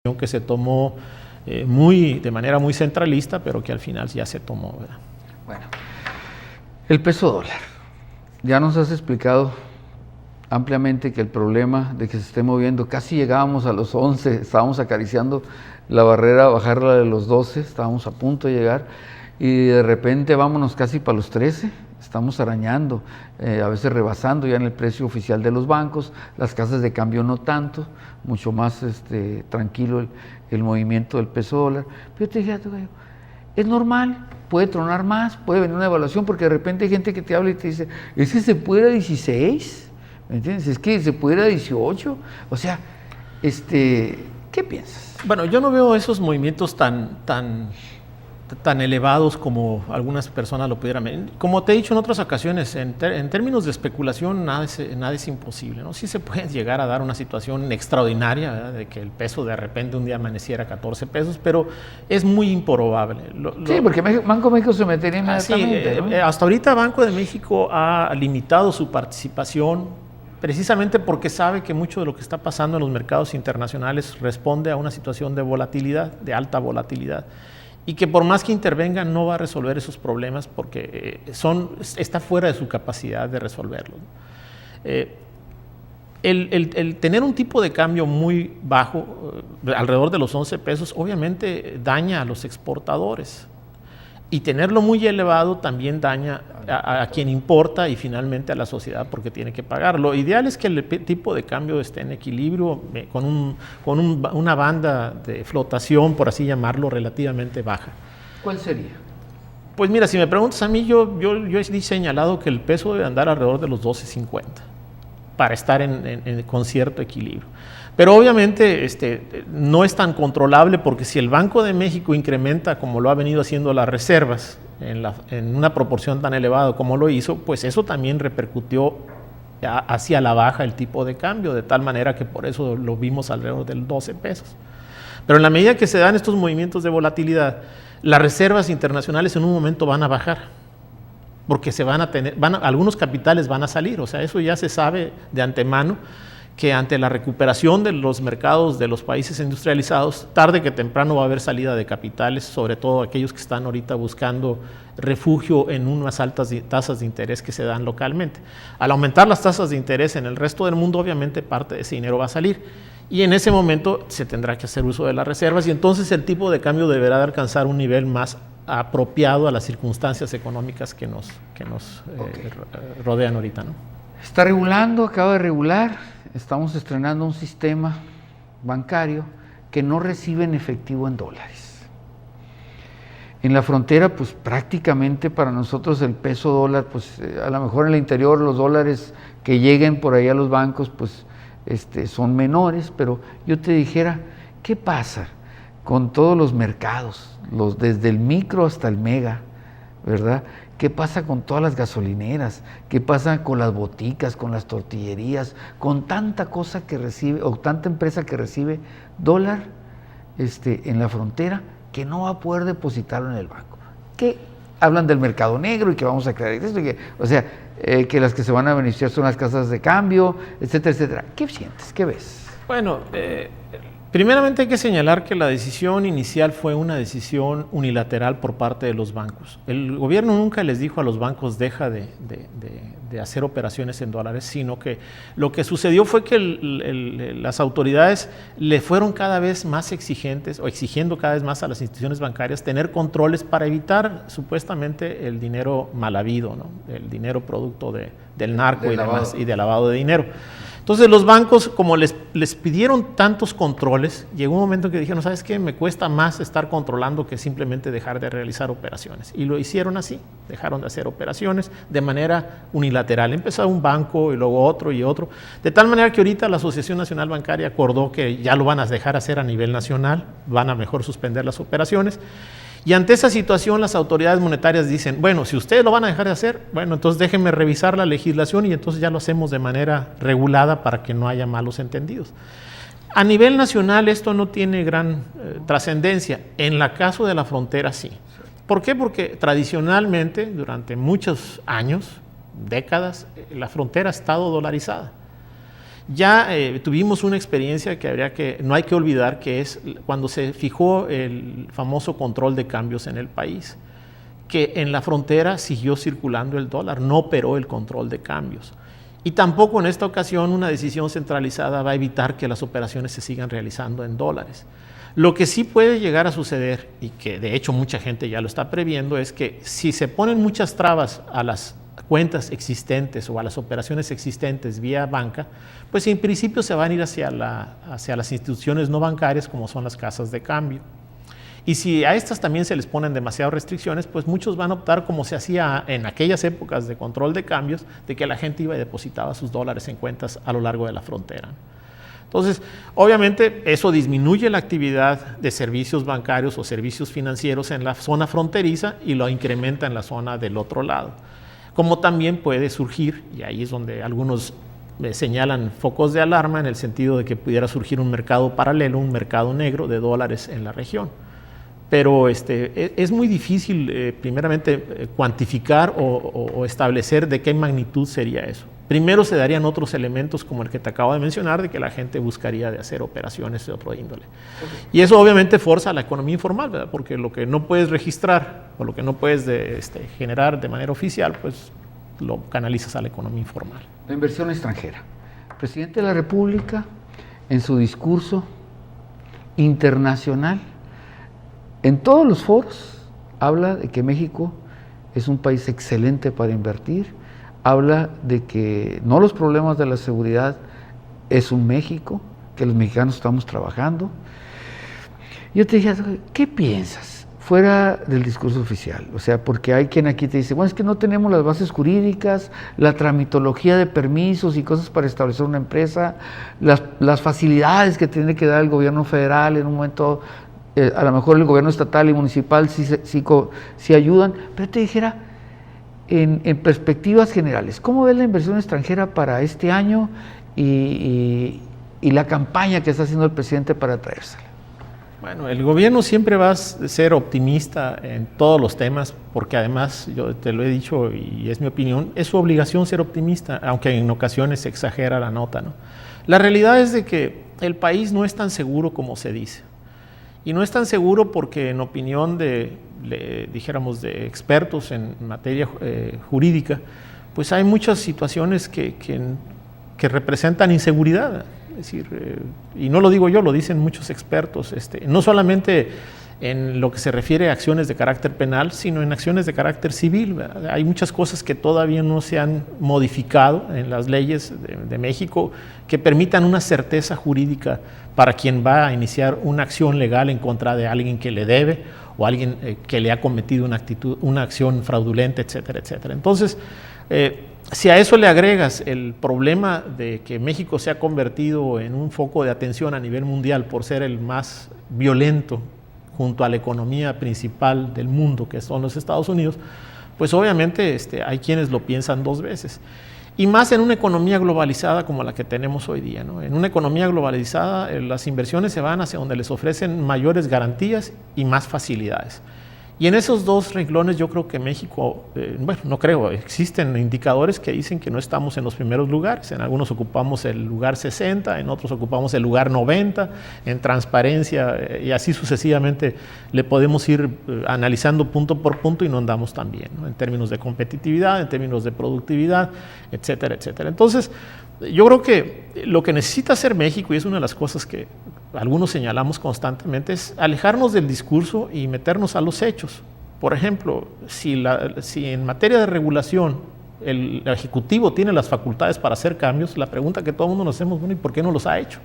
que se tomó de manera muy centralista, pero que al final ya se tomó, ¿verdad? Bueno, el peso dólar. Ya nos has explicado ampliamente que el problema de que se esté moviendo, casi llegábamos a los 11, estábamos acariciando la barrera, bajarla de los 12, estábamos a punto de llegar, y de repente vámonos casi para los 13, estamos arañando, a veces rebasando ya en el precio oficial de los bancos, las casas de cambio no tanto, mucho más tranquilo el movimiento del peso dólar. Pero yo te dije, es normal, puede tronar más, puede venir una evaluación, porque de repente hay gente que te habla y te dice, ¿es que se puede ir a 16? ¿Me entiendes? Es que se puede ir a 18. O sea, ¿qué piensas? Bueno, yo no veo esos movimientos tan elevados como algunas personas lo pudieran ver. Como te he dicho en otras ocasiones, en términos de especulación nada es imposible, ¿no? Sí se puede llegar a dar una situación extraordinaria, ¿verdad? De que el peso de repente un día amaneciera a 14 pesos, pero es muy improbable. Sí, porque Banco de México se metería inmediatamente, sí, ¿no? Hasta ahorita Banco de México ha limitado su participación precisamente porque sabe que mucho de lo que está pasando en los mercados internacionales responde a una situación de volatilidad, de alta volatilidad, y que por más que intervenga no va a resolver esos problemas porque está fuera de su capacidad de resolverlos. El tener un tipo de cambio muy bajo, alrededor de los 11 pesos, obviamente daña a los exportadores. Y tenerlo muy elevado también daña a quien importa y finalmente a la sociedad porque tiene que pagar. Lo ideal es que el tipo de cambio esté en equilibrio con una banda de flotación, por así llamarlo, relativamente baja. ¿Cuál sería? Pues mira, si me preguntas a mí, yo he señalado que el peso debe andar alrededor de los 12.50 para estar con cierto equilibrio. Pero obviamente no es tan controlable porque si el Banco de México incrementa, como lo ha venido haciendo las reservas, en una proporción tan elevada como lo hizo, pues eso también repercutió hacia la baja el tipo de cambio, de tal manera que por eso lo vimos alrededor del 12 pesos. Pero en la medida que se dan estos movimientos de volatilidad, las reservas internacionales en un momento van a bajar, porque algunos capitales van a salir, o sea, eso ya se sabe de antemano, que ante la recuperación de los mercados de los países industrializados, tarde que temprano va a haber salida de capitales, sobre todo aquellos que están ahorita buscando refugio en unas altas tasas de interés que se dan localmente. Al aumentar las tasas de interés en el resto del mundo, obviamente parte de ese dinero va a salir. Y en ese momento se tendrá que hacer uso de las reservas y entonces el tipo de cambio deberá de alcanzar un nivel más apropiado a las circunstancias económicas que nos rodean ahorita, ¿no? Está regulando, acaba de regular. Estamos estrenando un sistema bancario que no recibe en efectivo en dólares. En la frontera, pues prácticamente para nosotros el peso dólar, pues a lo mejor en el interior los dólares que lleguen por ahí a los bancos, pues son menores, pero yo te dijera, ¿qué pasa con todos los mercados, desde el micro hasta el mega, ¿verdad? ¿Qué pasa con todas las gasolineras? ¿Qué pasa con las boticas, con las tortillerías, con tanta cosa que recibe, o tanta empresa que recibe dólar en la frontera que no va a poder depositarlo en el banco? ¿Qué? Hablan del mercado negro y que vamos a crear esto, que las que se van a beneficiar son las casas de cambio, etcétera, etcétera. ¿Qué sientes? ¿Qué ves? Bueno, primeramente hay que señalar que la decisión inicial fue una decisión unilateral por parte de los bancos. El gobierno nunca les dijo a los bancos deja de hacer operaciones en dólares, sino que lo que sucedió fue que las autoridades le fueron cada vez más exigentes o exigiendo cada vez más a las instituciones bancarias tener controles para evitar supuestamente el dinero mal habido, ¿no? El dinero producto del narco y de lavado de dinero. Entonces los bancos, como les pidieron tantos controles, llegó un momento que dijeron, ¿sabes qué? Me cuesta más estar controlando que simplemente dejar de realizar operaciones. Y lo hicieron así, dejaron de hacer operaciones de manera unilateral. Empezó un banco y luego otro y otro, de tal manera que ahorita la Asociación Nacional Bancaria acordó que ya lo van a dejar hacer a nivel nacional, van a mejor suspender las operaciones. Y ante esa situación las autoridades monetarias dicen, bueno, si ustedes lo van a dejar de hacer, bueno, entonces déjenme revisar la legislación y entonces ya lo hacemos de manera regulada para que no haya malos entendidos. A nivel nacional esto no tiene gran trascendencia, en el caso de la frontera sí. ¿Por qué? Porque tradicionalmente, durante muchos años, décadas, la frontera ha estado dolarizada. Ya tuvimos una experiencia no hay que olvidar, que es cuando se fijó el famoso control de cambios en el país, que en la frontera siguió circulando el dólar, no operó el control de cambios. Y tampoco en esta ocasión una decisión centralizada va a evitar que las operaciones se sigan realizando en dólares. Lo que sí puede llegar a suceder, y que de hecho mucha gente ya lo está previendo, es que si se ponen muchas trabas a las cuentas existentes o a las operaciones existentes vía banca, pues en principio se van a ir hacia las instituciones no bancarias, como son las casas de cambio. Y si a estas también se les ponen demasiadas restricciones, pues muchos van a optar, como se hacía en aquellas épocas de control de cambios, de que la gente iba y depositaba sus dólares en cuentas a lo largo de la frontera. Entonces, obviamente, eso disminuye la actividad de servicios bancarios o servicios financieros en la zona fronteriza y lo incrementa en la zona del otro lado. Como también puede surgir, y ahí es donde algunos señalan focos de alarma, en el sentido de que pudiera surgir un mercado paralelo, un mercado negro de dólares en la región. Pero es muy difícil, primeramente, cuantificar o establecer de qué magnitud sería eso. Primero se darían otros elementos como el que te acabo de mencionar, de que la gente buscaría de hacer operaciones de otro índole. Y eso obviamente forza a la economía informal, ¿verdad? Porque lo que no puedes registrar o lo que no puedes generar de manera oficial, pues lo canalizas a la economía informal. La inversión extranjera. El presidente de la República, en su discurso internacional, en todos los foros, habla de que México es un país excelente para invertir, habla de que no los problemas de la seguridad es un México, que los mexicanos estamos trabajando. Yo te dije, ¿qué piensas fuera del discurso oficial? O sea, porque hay quien aquí te dice, bueno, es que no tenemos las bases jurídicas, la tramitología de permisos y cosas para establecer una empresa, las facilidades que tiene que dar el gobierno federal en un momento. A lo mejor el gobierno estatal y municipal sí ayudan, pero te dijera, en perspectivas generales, ¿cómo ves la inversión extranjera para este año y la campaña que está haciendo el presidente para traérsela? Bueno, el gobierno siempre va a ser optimista en todos los temas, porque además, yo te lo he dicho y es mi opinión, es su obligación ser optimista, aunque en ocasiones se exagera la nota, ¿no? La realidad es de que el país no es tan seguro como se dice. Y no es tan seguro porque, en opinión de expertos en materia jurídica, pues hay muchas situaciones que representan inseguridad. Es decir, y no lo digo yo, lo dicen muchos expertos, no solamente en lo que se refiere a acciones de carácter penal, sino en acciones de carácter civil, ¿verdad? Hay muchas cosas que todavía no se han modificado en las leyes de México que permitan una certeza jurídica para quien va a iniciar una acción legal en contra de alguien que le debe o alguien que le ha cometido una acción fraudulenta, etcétera, etcétera. Entonces, si a eso le agregas el problema de que México se ha convertido en un foco de atención a nivel mundial por ser el más violento junto a la economía principal del mundo, que son los Estados Unidos, pues obviamente hay quienes lo piensan dos veces. Y más en una economía globalizada como la que tenemos hoy día, ¿no? En una economía globalizada, las inversiones se van hacia donde les ofrecen mayores garantías y más facilidades. Y en esos dos renglones yo creo que México, bueno, no creo, existen indicadores que dicen que no estamos en los primeros lugares. En algunos ocupamos el lugar 60, en otros ocupamos el lugar 90, en transparencia, y así sucesivamente le podemos ir analizando punto por punto y no andamos tan bien, ¿no? En términos de competitividad, en términos de productividad, etcétera, etcétera. Entonces, yo creo que lo que necesita hacer México, y es una de las cosas que algunos señalamos constantemente, es alejarnos del discurso y meternos a los hechos. Por ejemplo, si en materia de regulación el Ejecutivo tiene las facultades para hacer cambios, la pregunta que todo el mundo nos hacemos, bueno, ¿y por qué no los ha hecho?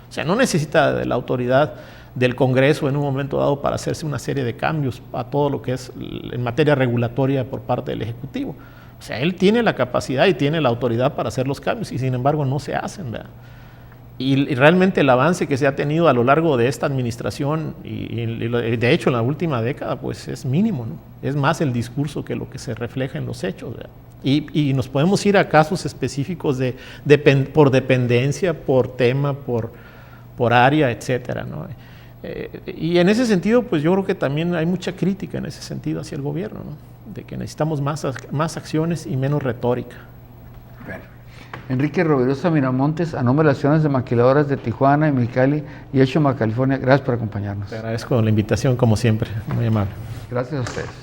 O sea, no necesita de la autoridad del Congreso en un momento dado para hacerse una serie de cambios a todo lo que es en materia regulatoria por parte del Ejecutivo. O sea, él tiene la capacidad y tiene la autoridad para hacer los cambios y sin embargo no se hacen, ¿verdad? Y realmente el avance que se ha tenido a lo largo de esta administración y de hecho en la última década pues es mínimo, ¿no? Es más el discurso que lo que se refleja en los hechos, ¿verdad? Y nos podemos ir a casos específicos por dependencia, por tema, por área, etcétera, ¿no? Y en ese sentido pues yo creo que también hay mucha crítica en ese sentido hacia el gobierno, ¿no? De que necesitamos más acciones y menos retórica. Bueno. Enrique Rovirosa Miramontes, a nombre de las ciudades de maquiladoras de Tijuana y Mexicali y Oshima, California, gracias por acompañarnos. Te agradezco la invitación, como siempre, muy amable. Gracias a ustedes.